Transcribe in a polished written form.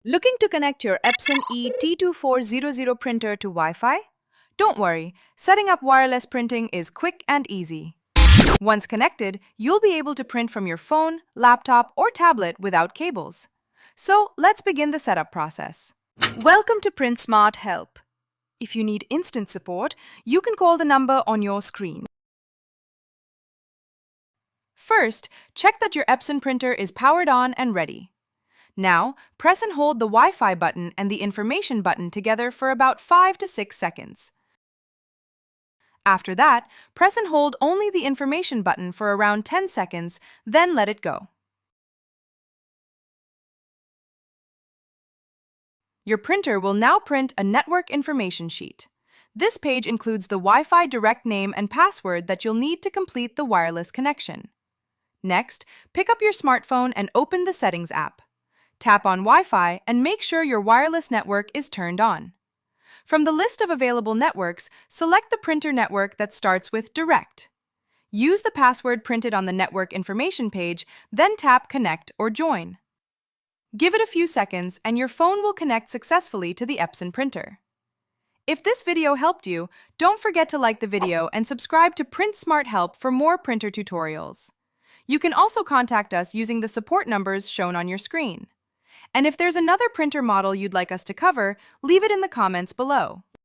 Looking to connect your Epson ET-2400 printer to Wi-Fi? Don't worry, setting up wireless printing is quick and easy. Once connected, you'll be able to print from your phone, laptop, or tablet without cables. So let's begin the setup process. Welcome to Print Smart Help. If you need instant support, you can call the number on your screen. First, check that your Epson printer is powered on and ready. Now, press and hold the Wi-Fi button and the information button together for about 5 to 6 seconds. After that, press and hold only the information button for around 10 seconds, then let it go. Your printer will now print a network information sheet. This page includes the Wi-Fi direct name and password that you'll need to complete the wireless connection. Next, pick up your smartphone and open the Settings app. Tap on Wi-Fi and make sure your wireless network is turned on. From the list of available networks, select the printer network that starts with Direct. Use the password printed on the network information page, then tap Connect or Join. Give it a few seconds and your phone will connect successfully to the Epson printer. If this video helped you, don't forget to like the video and subscribe to Print Smart Help for more printer tutorials. You can also contact us using the support numbers shown on your screen. And if there's another printer model you'd like us to cover, leave it in the comments below.